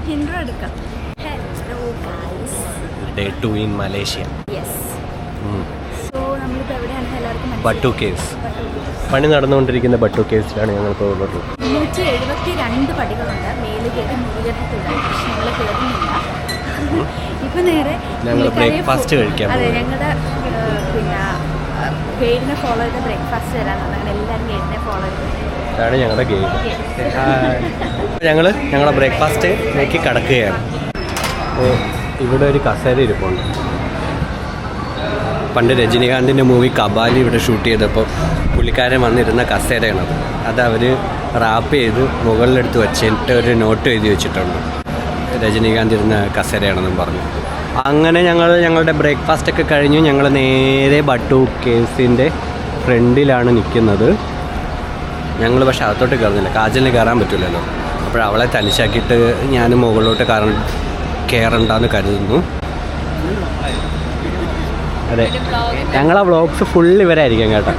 Day 2 in Malaysia. Yes. So നമ്മളിപ്പോൾ എവിടെയാണ് എല്ലാവർക്കും ബട്ടു കേവ്സ്. പണി നടന്നുകൊണ്ടിരിക്കുന്ന ബട്ടു കേവ്സിലാണ് ഞങ്ങളിപ്പോൾ ഉള്ളത്. 372 പടികളുണ്ട്. മേലെ കയറി മുകളിലോട്ടുള്ള ഞങ്ങൾ കയറുന്നില്ല. ഇപ്പം നേരെ ഞങ്ങൾ ബ്രേക്ക്ഫാസ്റ്റ് കഴിക്കാൻ. അതെ, ഞങ്ങളുടെ പിന്നെ ഗൈഡിനെ ഫോളോ ചെയ്ത ബ്രേക്ക്ഫാസ്റ്റ് തരാനാണ്. അങ്ങനെ എല്ലാവരും ഗൈഡിനെ ഫോളോ ചെയ്ത്. ഇതാണ് ഞങ്ങളുടെ ഗൈഡ്. ഞങ്ങളുടെ ബ്രേക്ക്ഫാസ്റ്റിലേക്ക് കടക്കുകയാണ്. ഇവിടെ ഒരു കസേര ഇരിപ്പുണ്ട്. പണ്ട് രജനീകാന്തിൻ്റെ മൂവി കബാലി ഇവിടെ ഷൂട്ട് ചെയ്തപ്പോൾ പുള്ളിക്കാരൻ വന്നിരുന്ന കസേരയാണത്. അത് അവർ റാപ്പ് ചെയ്ത് മുകളിലെടുത്ത് വെച്ചിട്ട് ഒരു നോട്ട് എഴുതി വെച്ചിട്ടുണ്ട്. രജനീകാന്ത് ഇരുന്ന കസേരയാണെന്നും പറഞ്ഞു. അങ്ങനെ ഞങ്ങളുടെ ബ്രേക്ക്ഫാസ്റ്റൊക്കെ കഴിഞ്ഞ് ഞങ്ങൾ നേരെ ബട്ടു കേവ്സിൻ്റെ ഫ്രണ്ടിലാണ് നിൽക്കുന്നത്. ഞങ്ങൾ പക്ഷേ അകത്തോട്ട് കയറുന്നില്ല, കാജലിന് കയറാൻ പറ്റില്ലല്ലോ. അപ്പോഴവളെ തനിച്ചാക്കിയിട്ട് ഞാൻ മുകളിലോട്ട് കയറണ്ടെന്ന് കരുതുന്നു. അതെ, ഞങ്ങളെ വ്ളോഗ്സ് ഫുൾ ഇവരായിരിക്കും കേട്ടോ.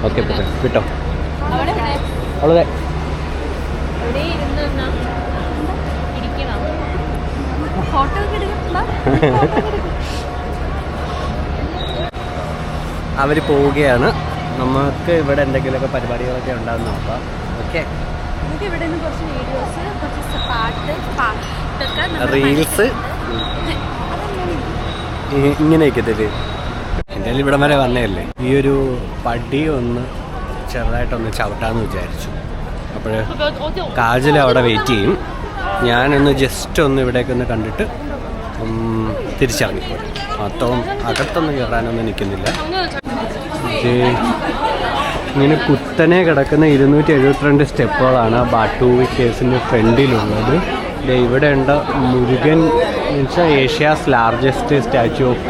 ഓക്കെ വിട്ടോ. അവളെ അവർ പോവുകയാണ്. നമുക്ക് ഇവിടെ എന്തെങ്കിലുമൊക്കെ പരിപാടികളൊക്കെ ഉണ്ടാകുന്ന നോക്കാം. ഓക്കെ, റീൽസ് ഇങ്ങനെയൊക്കെ തരും. എന്തായാലും ഇവിടം വരെ വന്നതല്ലേ, ഈ ഒരു പടി ഒന്ന് ചെറുതായിട്ടൊന്ന് ചവിട്ടാന്ന് വിചാരിച്ചു. അപ്പോൾ കാജൽ അവിടെ വെയിറ്റ് ചെയ്യും. ഞാനൊന്ന് ജസ്റ്റ് ഒന്ന് ഇവിടേക്കൊന്ന് കണ്ടിട്ട് തിരിച്ചിറങ്ങിപ്പോയി. മൊത്തം അകത്തൊന്നും കയറാനൊന്നും നിൽക്കുന്നില്ല. ഇങ്ങനെ കുത്തനെ കിടക്കുന്ന 272 സ്റ്റെപ്പുകളാണ് ബാട്ടു കേവ്സിൻ്റെ ഫ്രണ്ടിലുള്ളത്. ഇവിടെ ഉണ്ട് Murugan, means Asia's largest statue of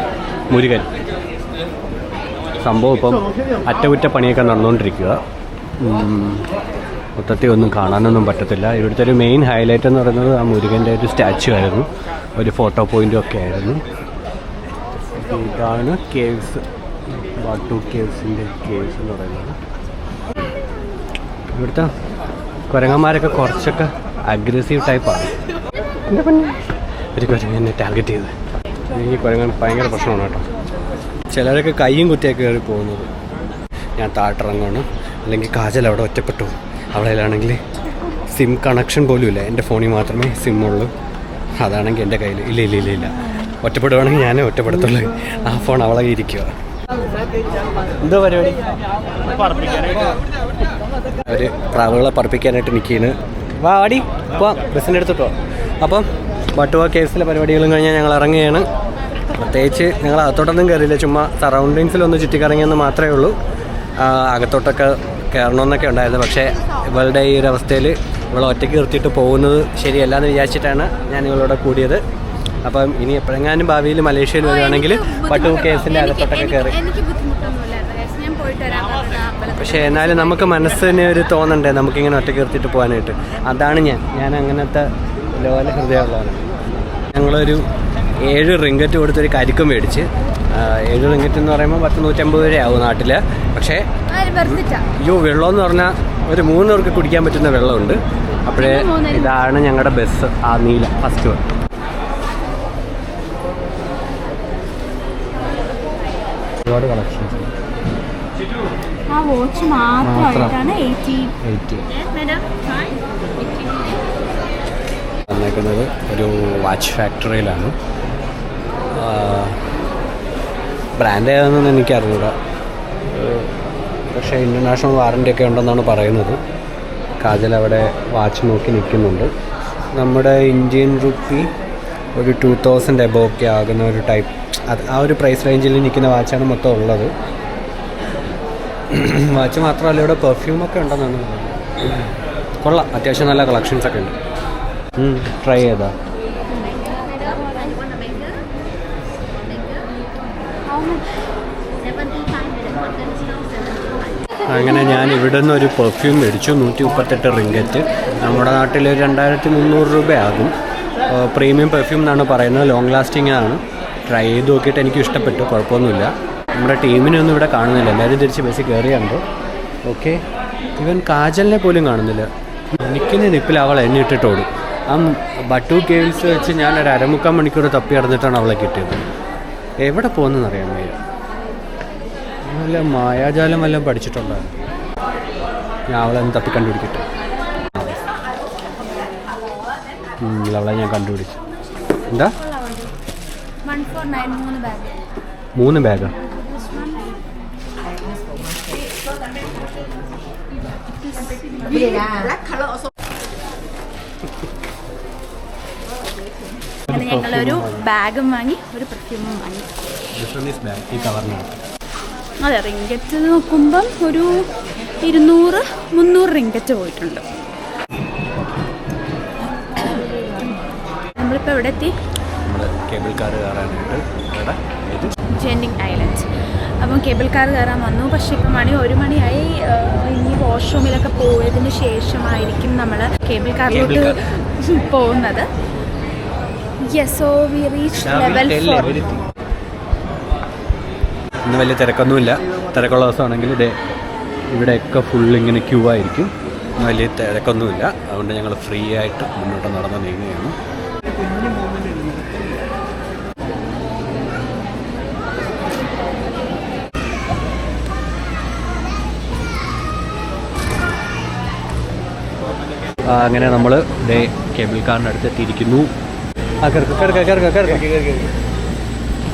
Murugan. സംഭവം ഇപ്പം അറ്റകുറ്റപ്പണിയൊക്കെ നടന്നുകൊണ്ടിരിക്കുക. മൊത്തത്തിൽ ഒന്നും കാണാനൊന്നും പറ്റത്തില്ല. ഇവിടുത്തെ ഒരു മെയിൻ ഹൈലൈറ്റ് എന്ന് പറയുന്നത് ആ മുരുകൻ്റെ ഒരു സ്റ്റാച്യു ആയിരുന്നു, ഒരു ഫോട്ടോ പോയിൻറ്റും ഒക്കെ ആയിരുന്നു. ഇതാണ് കേവ്സ്, ബാട്ടു കേവ്സിൻ്റെ കേവ്സ് എന്ന് പറയുന്നത്. ഇവിടുത്തെ കുരങ്ങന്മാരൊക്കെ കുറച്ചൊക്കെ അഗ്രസീവ് ടൈപ്പാണ്. ഒരു കുരങ്ങനെ ടാർഗറ്റ് ചെയ്ത് ഈ കുരങ്ങൻ ഭയങ്കര പ്രശ്നമാണ് കേട്ടോ. ചിലരൊക്കെ കയ്യും കുത്തിയൊക്കെ കയറി പോകുന്നത്. ഞാൻ താട്ടിറങ്ങുകയാണ്. അല്ലെങ്കിൽ കാജൽ അവിടെ ഒറ്റപ്പെട്ടു. അവളാണെങ്കിൽ സിം കണക്ഷൻ പോലും ഇല്ല. എൻ്റെ ഫോണിൽ മാത്രമേ സിമ്മുള്ളൂ. അതാണെങ്കിൽ എൻ്റെ കയ്യിൽ ഇല്ല. ഒറ്റപ്പെടുവാണെങ്കിൽ ഞാനേ ഒറ്റപ്പെടുത്തുള്ളൂ. ആ ഫോൺ അവളെ ഇരിക്കുക. എന്തോ പരിപാടി? അവർ പ്രാവുകളെ പറപ്പിക്കാനായിട്ട് നിൽക്കുകയാണ്. വാടി പോവാം, ബസ്സിൻ്റെ അടുത്തിട്ടോ. അപ്പം ബട്ടുവ കേവ്സിലെ പരിപാടികളും കഴിഞ്ഞാൽ ഞങ്ങൾ ഇറങ്ങുകയാണ്. പ്രത്യേകിച്ച് ഞങ്ങൾ അകത്തോട്ടൊന്നും കയറിയില്ല, ചുമ്മാ സറൗണ്ടിങ്സിലൊന്ന് ചുറ്റിക്കറങ്ങിയെന്ന് മാത്രമേ ഉള്ളൂ. അകത്തോട്ടൊക്കെ കയറണമെന്നൊക്കെ ഉണ്ടായിരുന്നു. പക്ഷേ ഇവളുടെ ഈ ഒരു അവസ്ഥയിൽ ഇവളെ ഒറ്റയ്ക്ക് നിർത്തിയിട്ട് പോകുന്നത് ശരിയല്ല എന്ന് വിചാരിച്ചിട്ടാണ് ഞാൻ ഇവളോട് കൂടിയത്. അപ്പം ഇനി എപ്പോഴെങ്ങാനും ഭാവിയിൽ മലേഷ്യയിൽ വരികയാണെങ്കിൽ ബട്ടു കേവ്സിൻ്റെ അകത്തോട്ടൊക്കെ കയറി. പക്ഷേ എന്നാലും നമുക്ക് മനസ്സിന് ഒരു തോന്നണ്ടേ നമുക്കിങ്ങനെ ഒറ്റയ്ക്ക് നിർത്തിയിട്ട് പോകാനായിട്ട്. അതാണ് ഞാൻ അങ്ങനത്തെ ലോല ഹൃദയമുള്ളതാണ്. ഞങ്ങളൊരു 7 റിങ്കറ്റ് കൊടുത്തൊരു കരിക്കും മേടിച്ച്. 7 റിങ്കറ്റ് എന്ന് പറയുമ്പോൾ 150 രൂപയാവും നാട്ടിൽ. പക്ഷേ വെള്ളമെന്ന് പറഞ്ഞാൽ ഒരു 3 പേർക്ക് കുടിക്കാൻ പറ്റുന്ന വെള്ളമുണ്ട്. അപ്പോഴേ ഇതാണ് ഞങ്ങളുടെ ബസ്, ആ നീല ഫസ്റ്റ് വൺ. ഒരുപാട് കളക്ഷൻസ്. ആ വാച്ച് മാത്രമായിട്ടാണ് 80. വന്നേക്കുന്നത് ഒരു വാച്ച് ഫാക്ടറിയിലാണ്. ബ്രാൻഡ് ഏതാണെന്ന് എനിക്കറിഞ്ഞൂടാ. പക്ഷേ ഇൻ്റർനാഷണൽ വാറൻ്റി ഒക്കെ ഉണ്ടെന്നാണ് പറയുന്നത്. കാജൽ അവിടെ വാച്ച് നോക്കി നിൽക്കുന്നുണ്ട്. നമ്മുടെ ഇന്ത്യൻ റുപ്പി ഒരു 2000 എബോവ് ഒക്കെ ആകുന്ന ഒരു ടൈപ്പ്, അത് ആ ഒരു പ്രൈസ് റേഞ്ചിൽ നിൽക്കുന്ന വാച്ചാണ് മൊത്തം ഉള്ളത്. വാച്ച് മാത്രമല്ല, ഇവിടെ പെർഫ്യൂമൊക്കെ ഉണ്ടെന്നാണ് പറയുന്നത്. കൊള്ളാം, അത്യാവശ്യം നല്ല കളക്ഷൻസൊക്കെ ഉണ്ട്. ട്രൈ ചെയ്താ. അങ്ങനെ ഞാൻ ഇവിടെ നിന്ന് ഒരു പെർഫ്യൂം മേടിച്ചു. 138 റിങ്കറ്റ്. നമ്മുടെ നാട്ടിൽ 2300 രൂപയാകും. പ്രീമിയം പെർഫ്യൂം എന്നാണ് പറയുന്നത്. ലോങ് ലാസ്റ്റിംഗ് ആണ്. ട്രൈ ചെയ്ത് നോക്കിയിട്ട് എനിക്ക് ഇഷ്ടപ്പെട്ടു, കുഴപ്പമൊന്നുമില്ല. നമ്മുടെ ടീമിനൊന്നും ഇവിടെ കാണുന്നില്ല, എല്ലാവരും തിരിച്ച് ബസ്സിൽ കയറിയുണ്ട്. ഓക്കെ. ഇവൻ കാജലിനെ പോലും കാണുന്നില്ല. എനിക്കിന് നിപ്പിൽ അവൾ എന്നെ ഇട്ടിട്ടോടും. ആ ബട്ടു കേവ്സ് വെച്ച് ഞാൻ ഒരു 1/4 മണിക്കൂർ തപ്പി നടന്നിട്ടാണ് അവളെ കിട്ടിയത്. എവിടെ പോകുന്നതെന്ന് അറിയാൻ വയ്യ. നല്ല മായാജാലം വല്ലതും പഠിച്ചിട്ടുണ്ടായിരുന്നു. ഞാൻ അവളെ തപ്പി കണ്ടുപിടിക്കട്ടെ. അവളെ ഞാൻ കണ്ടുപിടിച്ചു. എന്താ 3 ബാഗാ? അങ്ങനെ ഞങ്ങളൊരു ബാഗും വാങ്ങി, ഒരു പെർഫ്യൂമും വാങ്ങി. അതെ, റിങ്കറ്റ് നോക്കുമ്പം ഒരു 200-300 റിങ്കറ്റ് പോയിട്ടുണ്ട്. നമ്മളിപ്പോൾ എവിടെ എത്തി? കേബിൾ കാർ കയറാനായിട്ട് ജെൻഡിങ് ഐലൻഡ്. അപ്പം കേബിൾ കാർ കയറാൻ വന്നു. പക്ഷേ ഇപ്പം മണി 1 മണിയായി. ഇനി വാഷ്റൂമിലൊക്കെ പോയതിന് ശേഷമായിരിക്കും നമ്മൾ കേബിൾ കാറിലോട്ട് പോകുന്നത്. Yes, so we reach level 4. ഇന്ന് വലിയ തിരക്കൊന്നുമില്ല. തിരക്കുള്ള ദിവസമാണെങ്കിൽ ഇവിടെയൊക്കെ ഫുൾ ഇങ്ങനെ ക്യൂ ആയിരിക്കും. ഇന്ന് വലിയ തിരക്കൊന്നുമില്ല. അതുകൊണ്ട് ഞങ്ങൾ ഫ്രീ ആയിട്ട് മുന്നോട്ട് നടന്ന് നീങ്ങുകയാണ്. അങ്ങനെ നമ്മൾ കേബിൾ കാറിൻ്റെ അടുത്ത് എത്തിയിരിക്കുന്നു.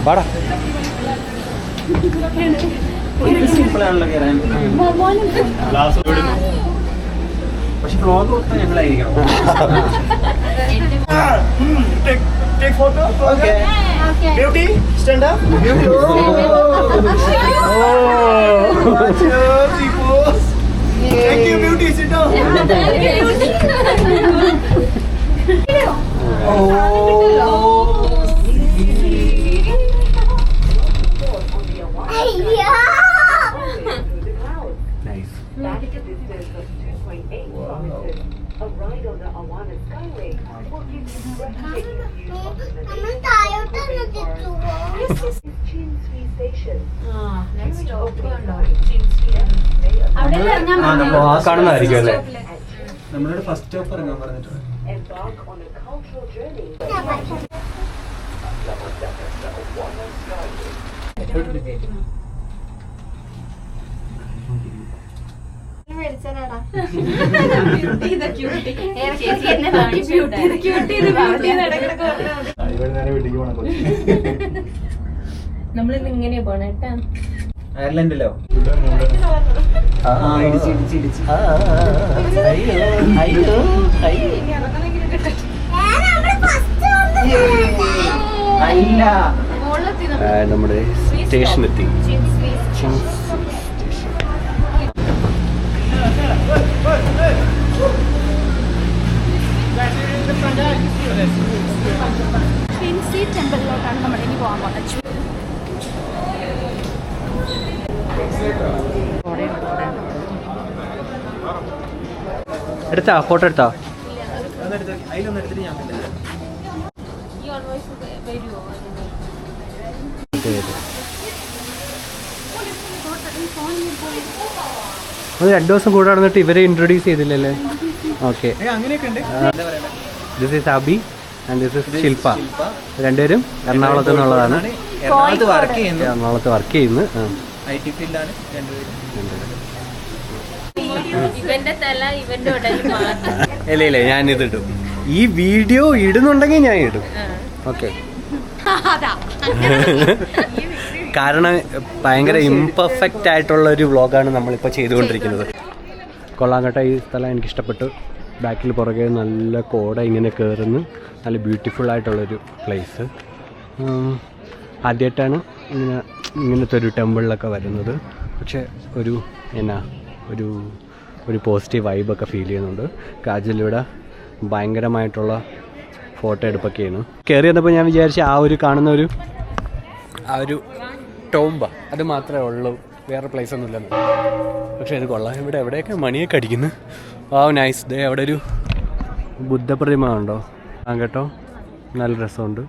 പാടാ. പക്ഷെ ബ്ലോഗ് കൊടുത്താൽ ഞങ്ങളായിരിക്കണം. Beauty, stand up. Beauty. Thank you, Beauty. Sit down. Nice. A ride on the Awana Skyway will give you breathtaking views of the Chin Sui Station. കാണുന്നതായിരിക്കും അല്ലേ? നമ്മളോട് ഫസ്റ്റ് സ്റ്റോപ്പ് ഇറങ്ങാൻ പറഞ്ഞിട്ടുണ്ട്. Embark on a cultural journey. നമ്മളിന്ന് ഇങ്ങനെയാ പോണേ കേട്ടാ. അയർലൻഡിലോ? നമ്മുടെ സ്റ്റേഷനെത്തി. ഫിൻസി ടെമ്പിളിലോട്ടാണ് നമ്മളിനി പോകാൻ പോകുന്നത്. എടുത്താ ഫോട്ടോ എടുത്താ? അതിലൊന്നും എടുത്തിട്ട് ഞാൻ പറ്റില്ല. അത് 2 ദിവസം കൂടെ നടന്നിട്ട് ഇവരെ ഇൻട്രൊഡ്യൂസ് ചെയ്തില്ലല്ലേ? ഓക്കെ. അങ്ങനെയൊക്കെ ഉണ്ട്. This is Abi and this is Shilpa. രണ്ടുപേരും എറണാകുളത്ത് നിന്നുള്ളതാണ്. എറണാകുളത്ത് വർക്ക് ചെയ്യുന്നു. എറണാകുളത്ത് വർക്ക് ചെയ്യുന്നു. IT ഫീൽഡാണ് രണ്ടുപേരും. ഇല്ല ഞാൻ ഇതിടും. ഈ വീഡിയോ ഇടുന്നുണ്ടെങ്കിൽ ഞാൻ ഇടും. ഓക്കെ. കാരണം ഭയങ്കര ഇംപെർഫെക്റ്റ് ആയിട്ടുള്ള ഒരു വ്ളോഗാണ് നമ്മളിപ്പോൾ ചെയ്തുകൊണ്ടിരിക്കുന്നത്. കൊള്ളാം കേട്ടോ. ഈ സ്ഥലം എനിക്കിഷ്ടപ്പെട്ടു. ബാക്കിൽ പുറകെ നല്ല കോട ഇങ്ങനെ കയറുന്നു. നല്ല ബ്യൂട്ടിഫുൾ ആയിട്ടുള്ളൊരു പ്ലേസ്. ആദ്യമായിട്ടാണ് ഇങ്ങനത്തെ ഒരു ടെമ്പിളിലൊക്കെ വരുന്നത്. പക്ഷേ ഒരു പോസിറ്റീവ് വൈബൊക്കെ ഫീൽ ചെയ്യുന്നുണ്ട്. കാജലിവിടെ ഭയങ്കരമായിട്ടുള്ള ഫോട്ടോ എടുപ്പൊക്കെയാണ്. കയറി വന്നപ്പോൾ ഞാൻ വിചാരിച്ച കാണുന്ന ഒരു ടോംബ അത് മാത്രമേ ഉള്ളൂ, വേറെ പ്ലേസ് ഒന്നും ഇല്ലെന്ന്. പക്ഷേ ഇത് കൊള്ളാം. ഇവിടെ എവിടെയൊക്കെ മണിയൊക്കെ അടിക്കുന്നു. നൈസ്. ദേ അവിടെ ഒരു ബുദ്ധപ്രതിമ ഉണ്ടോ? കേട്ടോ, നല്ല രസമുണ്ട്.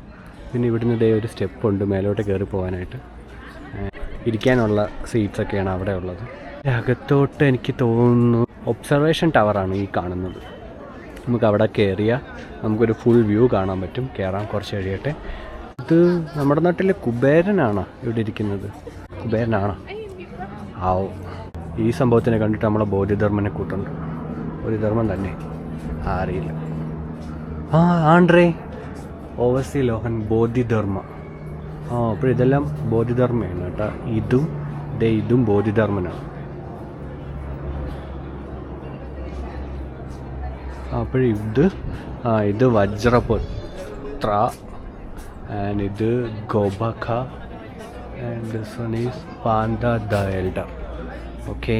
പിന്നെ ഇവിടുന്ന് ഒരു സ്റ്റെപ്പുണ്ട് മേലോട്ട് കയറി പോകാനായിട്ട്. ഇരിക്കാനുള്ള സീറ്റ്സൊക്കെയാണ് അവിടെ ഉള്ളത്. അകത്തോട്ട് എനിക്ക് തോന്നുന്നു ഒബ്സർവേഷൻ ടവറാണ് ഈ കാണുന്നത്. നമുക്ക് അവിടെ കയറിയാൽ നമുക്കൊരു ഫുൾ വ്യൂ കാണാൻ പറ്റും. കയറാൻ കുറച്ച് കഴിയട്ടെ. ഇത് നമ്മുടെ നാട്ടിലെ കുബേരനാണോ ഇവിടെ ഇരിക്കുന്നത്? കുബേരനാണോ? ആവോ. ഈ സംഭവത്തിനെ കണ്ടിട്ട് നമ്മളെ ബോധിധർമ്മനെ കൂട്ടുണ്ട്. ബോധിധർമ്മൻ തന്നെ അറിയില്ല. ആണ്ട്രേ ഓവസി ലോഹൻ ബോധിധർമ്മ. അപ്പോൾ ഇതെല്ലാം ബോധിധർമ്മയാണ് കേട്ടോ. ഇതും ബോധിധർമ്മനാണ്. അപ്പോൾ ഇത് വജ്രപുത്ര ആൻഡ് ഇത് ഗോബഖ and this one is Pantha the elder. Okay.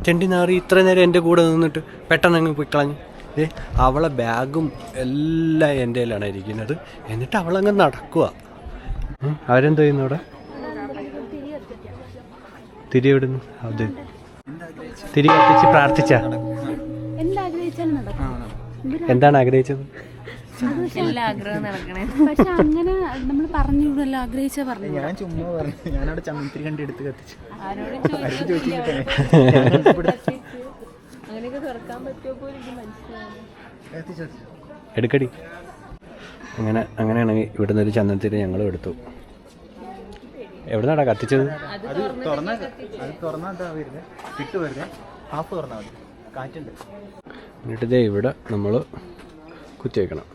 ചെണ്ടിനാറി ഇത്ര നേരം എൻ്റെ കൂടെ നിന്നിട്ട് പെട്ടെന്ന് അങ്ങ് പോയി കളഞ്ഞു. അവളെ ബാഗും എല്ലാം എൻ്റെ കയ്യിലാണ് ഇരിക്കുന്നത്. എന്നിട്ട് അവളങ്ങ് നടക്കുക. അവരെന്ത് ചെയ്യുന്നു അവിടെ? തിരി എവിടുന്നു? അത് തിരി കത്തിച്ച് പ്രാർത്ഥിച്ച എന്താണ് ആഗ്രഹിച്ചത്? പക്ഷെ അങ്ങനെ നമ്മൾ പറഞ്ഞല്ലോ ആഗ്രഹിച്ച പറഞ്ഞു. ഞാൻ ചുമ്മാ പറഞ്ഞു. ഞാനവിടെ ചന്ദനത്തിരി കണ്ട് എടുത്ത് കത്തിച്ചു. എടുക്കടി. അങ്ങനെയാണെങ്കിൽ ഇവിടുന്ന് ഒരു ചന്ദനത്തിരി ഞങ്ങൾ എടുത്തു. എവിടെ നിന്നാടാ കത്തിച്ചത്? എന്നിട്ട് ഇതേ ഇവിടെ നമ്മൾ കുത്തി വയ്ക്കണം.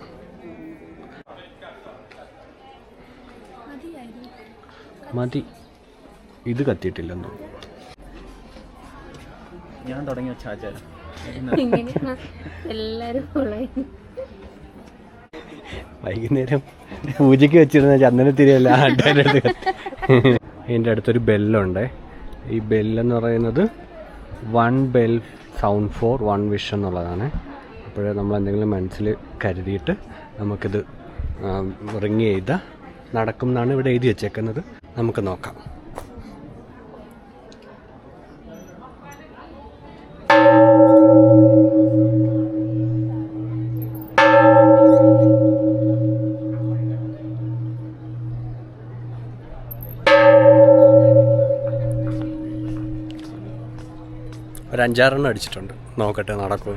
മതി. ഇത് കത്തിയിട്ടില്ലെന്നോ? ഞാൻ തുടങ്ങി വെച്ച ആചാരം എല്ലാരും വൈകുന്നേരം പൂജയ്ക്ക് വെച്ചിരുന്ന ചന്ദനത്തിരിയല്ല ആട്ടാനെടുത്ത്. അതിൻ്റെ അടുത്തൊരു ബെല്ലുണ്ട്. ഈ ബെല്ലെന്ന് പറയുന്നത് 1 bell sound for 1 wish എന്നുള്ളതാണ്. അപ്പോൾ നമ്മൾ എന്തെങ്കിലും മനസ്സിൽ കരുതിയിട്ട് നമുക്കിത് റിങ് ചെയ്താൽ നടക്കും എന്നാണ് ഇവിടെ എഴുതി വെച്ചേക്കുന്നത്. നമുക്ക് നോക്കാം. ഒരു 5-6 അടിച്ചിട്ടുണ്ട്. നോക്കട്ടെ നടക്കും.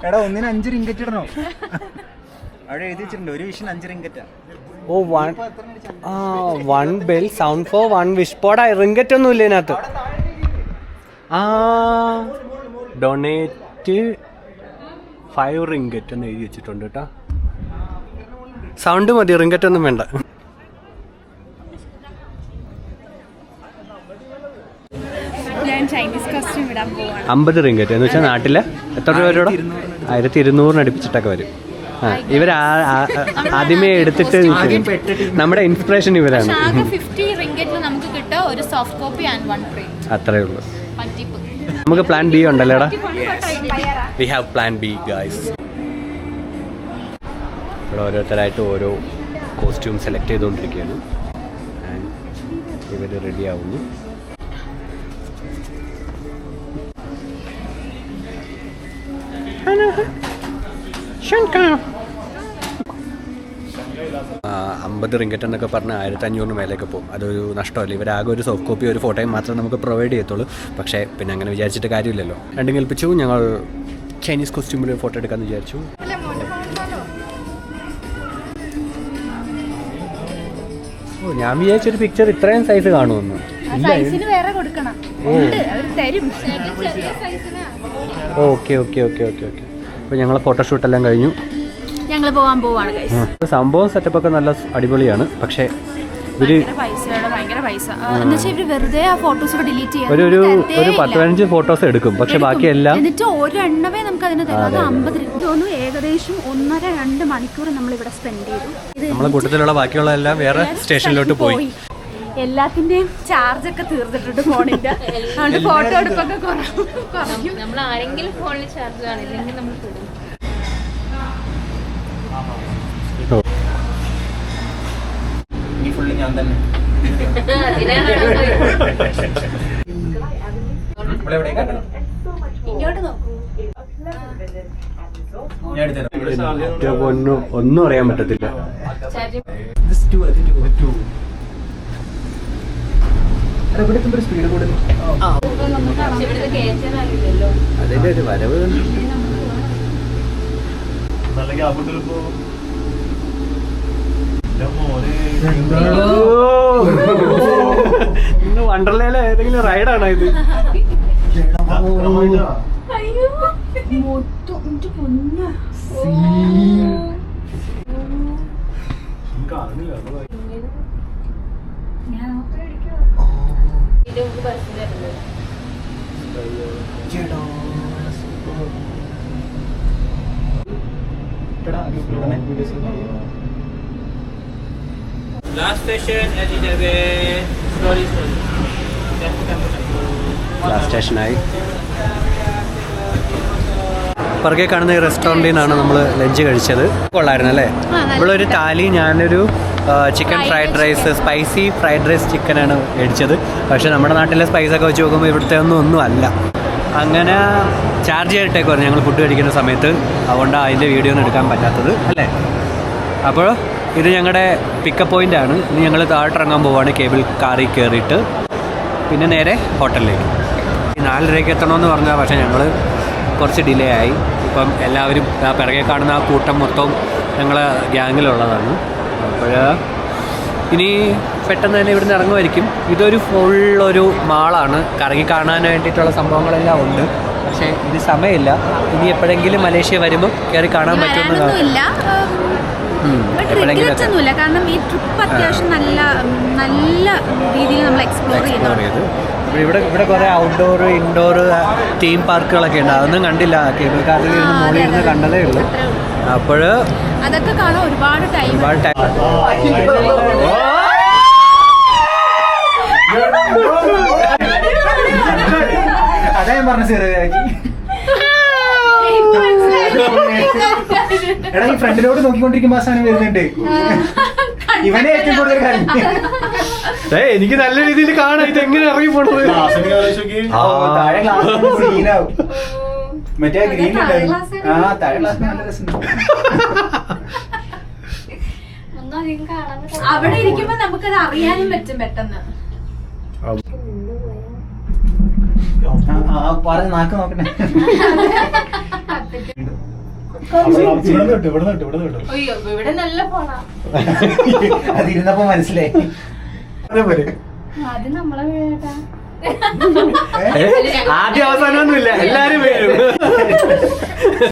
എടാ ഒന്നിന് 5 റിങ്കറ്റ് ഇടണോ? അവിടെ എഴുതി വെച്ചിട്ടുണ്ട് ഒരു വിഷന് 5 റിങ്കറ്റാ. ഓ 1 bell sound for 1 wish. പോടാ, റിങ്കറ്റ് ഒന്നും ഇല്ല ഇതിനകത്ത്. ഡൊണേറ്റ് 5 റിങ്കറ്റ് എന്ന് എഴുതി വെച്ചിട്ടുണ്ട് കേട്ടോ. സൗണ്ട് മതി, റിങ്കറ്റ് ഒന്നും വേണ്ട. ഞാൻ ചൈനീസ് കോസ്റ്റ്യൂം ഇടാൻ പോവാണ്. 50 റിങ്കറ്റ് എന്ന് വെച്ചാൽ നാട്ടിലെ എത്ര രൂപ വരും? 1200 അടുപ്പിച്ചിട്ടൊക്കെ വരും. ഇവർ ആദ്യമേ എടുത്തിട്ട് നമ്മുടെ ഇൻസ്പിറേഷൻ ഇവരാണ്. 50 റിങ്കറ്റിൽ നമുക്ക് കിട്ടുക ഒരു സോഫ്റ്റ് കോപ്പി ആൻഡ് 1 ഫ്രെയിം. അത്രേ ഉള്ളൂ. നമുക്ക് പ്ലാൻ ബി ഉണ്ടല്ലേടാ? We have plan B guys. ഇവിടെ ഓരോരുത്തരായിട്ട് ഓരോ കോസ്റ്റ്യൂം സെലക്ട് ചെയ്തുകൊണ്ടിരിക്കുകയാണ്. ഇവർ റെഡി ആവുന്നു. $50 റിങ്കറ്റ് എന്നൊക്കെ പറഞ്ഞാൽ 1500 മേലേക്ക് പോകും. അതൊരു നഷ്ടമല്ല. ഇവരാകെ ഒരു സോഫ്റ്റ് കോപ്പി ഒരു ഫോട്ടോയും മാത്രമേ നമുക്ക് പ്രൊവൈഡ് ചെയ്യത്തുള്ളൂ. പക്ഷേ പിന്നെ അങ്ങനെ വിചാരിച്ചിട്ട് കാര്യമില്ലല്ലോ. രണ്ടും കൽപ്പിച്ചു. ഞങ്ങൾ ചൈനീസ് കോസ്റ്റ്യൂമിൽ ഫോട്ടോ എടുക്കാമെന്ന് വിചാരിച്ചു. ഞാൻ വിചാരിച്ചൊരു പിക്ചർ ഇത്രയും സൈസ് കാണുമെന്ന്. Okay okay okay okay okay. അപ്പോൾ ഞങ്ങൾ ഫോട്ടോഷൂട്ടെല്ലാം കഴിഞ്ഞു. ഞങ്ങൾ പോകാൻ പോവാണ്. സംഭവം സെറ്റപ്പൊക്കെ നല്ല അടിപൊളിയാണ്. പക്ഷേ ഇവര് ഭയങ്കര പൈസ ഇവര് വെറുതെ ആ ഫോട്ടോസ് ഡിലീറ്റ് ചെയ്യാം. ഒരു 10-15 ഫോട്ടോസ് എടുക്കും. പക്ഷെ ബാക്കിയെല്ലാം എന്നിട്ട് ഒരെണ്ണമേ നമുക്ക് അതിന് തരാം. അത് 50 തോന്നുന്നു. ഏകദേശം 1.5-2 മണിക്കൂർ നമ്മൾ ഇവിടെ സ്പെൻഡ് ചെയ്തു. നമ്മളെ കൂട്ടത്തിലുള്ള ബാക്കിയുള്ള എല്ലാം വേറെ സ്റ്റേഷനിലോട്ട് പോയി. എല്ലാത്തിന്റെയും ചാർജ് ഒക്കെ തീർത്തിട്ടുണ്ട് ഫോണിന്റെ. അതുകൊണ്ട് ഫോട്ടോ എടുപ്പൊക്കെ കുറഞ്ഞു. നമ്മൾ ആരെങ്കിലും ഫോണിൽ ചാർജ് കാണില്ലെങ്കിൽ നമ്മൾ ഈ ഫുള്ള് ഞാൻ തന്നെ. ഇങ്ങോട്ട് നോക്കൂ. ഒന്നും അറിയാൻ പറ്റത്തില്ല. ഇവിടെ എത്തുമ്പോൾ സ്പീഡ് കൂടുതൽ. ഇവിടുത്തെ കേറ്റാറില്ലല്ലോ. അതിന്റെ ഒരു വരവ് ഇന്ന് വണ്ടർലയിലെ ഏതെങ്കിലും റൈഡാണോ ഇത്? ഇത് നമുക്ക് ബസ്സിലായിരുന്നു. Last station Elizabeth. Slowly. Last സ്റ്റേഷനായി. പുറകെ കാണുന്ന ഈ റെസ്റ്റോറൻറ്റിൽ നിന്നാണ് നമ്മൾ ലഞ്ച് കഴിച്ചത്. കൊള്ളായിരുന്നു അല്ലേ? ഇവിടെ ഒരു താലി, ഞാനൊരു chicken fried rice, spicy fried rice ചിക്കനാണ് മേടിച്ചത്. പക്ഷേ നമ്മുടെ നാട്ടിലെ സ്പൈസൊക്കെ വെച്ച് നോക്കുമ്പോൾ ഇവിടുത്തെ ഒന്നും അല്ല. അങ്ങനെ ചാർജ് ചെയ്തിട്ടേക്കുമായിരുന്നു ഞങ്ങൾ ഫുഡ് കഴിക്കുന്ന സമയത്ത്. അതുകൊണ്ടാണ് അതിൻ്റെ വീഡിയോ ഒന്നും എടുക്കാൻ പറ്റാത്തത് അല്ലേ. അപ്പോൾ ഇത് ഞങ്ങളുടെ പിക്കപ്പ് പോയിൻ്റാണ്. ഇനി ഞങ്ങൾ താഴോട്ടിറങ്ങാൻ പോവുകയാണ് കേബിൾ കാറിൽ കയറിയിട്ട്. പിന്നെ നേരെ ഹോട്ടലിലേക്ക്. 4:30 എത്തണമെന്ന് പറഞ്ഞാൽ പക്ഷേ ഞങ്ങൾ കുറച്ച് ഡിലേ ആയി. ഇപ്പം എല്ലാവരും പിറകെ കാണുന്ന ആ കൂട്ടം മൊത്തം ഞങ്ങളെ ഗ്യാങ്ങിലുള്ളതാണ്. അപ്പോൾ ഇനി പെട്ടെന്ന് തന്നെ ഇവിടുന്ന് ഇറങ്ങുമായിരിക്കും. ഇതൊരു ഫുള്ളൊരു മാളാണ്. കറങ്ങി കാണാൻ വേണ്ടിയിട്ടുള്ള സംഭവങ്ങളെല്ലാം ഉണ്ട്. പക്ഷേ ഇത് സമയമില്ല. ഇനി എപ്പോഴെങ്കിലും മലേഷ്യ വരുമ്പോൾ കയറി കാണാൻ പറ്റുമെന്ന് ഒന്നുമില്ല. കാരണം ഈ ട്രിപ്പ് അത്യാവശ്യം നല്ല രീതിയിൽ നമ്മൾ എക്സ്പ്ലോർ ചെയ്തു. ഇവിടെ കുറേ ഔട്ട്ഡോർ ഇൻഡോർ തീം പാർക്കുകളൊക്കെ ഉണ്ട്. അതൊന്നും കണ്ടില്ല. കേബിൾ കാറിൽ ഇരുന്ന് മുകളിൽ ഇരുന്ന് കണ്ടതേ ഉള്ളൂ. അപ്പോൾ അതൊക്കെ കാണാൻ ഒരുപാട് ടൈം. അതാ ഞാൻ പറഞ്ഞ ചെറിയാക്കി. എടാ ഈ ഫ്രണ്ടിലോട്ട് നോക്കിക്കൊണ്ടിരിക്കുമ്പോ ആ സാധനം വരുന്നുണ്ട്. ഇവനെ ഏറ്റവും കൂടുതൽ കാര്യം എനിക്ക് നല്ല രീതിയിൽ കാണാം. ഇത് എങ്ങനെ ഇറങ്ങി പോണത്? താഴെ ഗ്ലാസ് സീനാവും. മറ്റേ ഗ്രീൻ ഉണ്ടായിരുന്നു. ആ താഴെ ഗ്ലാസ് നല്ല രസം. ഒന്നും അധികം കാണാൻ പറ്റില്ല. അവിടെ ഇരിക്കുമ്പോ നമുക്കത് അറിയാനും പറ്റും പെട്ടെന്ന്. പറഞ്ഞ നാക്ക് നോക്കണേ. അയ്യോ ഇവിടെ നല്ല പോണാ. അതിരുന്നപ്പോ മനസ്സിലായി. അത് നമ്മളെ വീടാ. ആദ്യ അവസാനമൊന്നുമില്ല, എല്ലാരും വരും.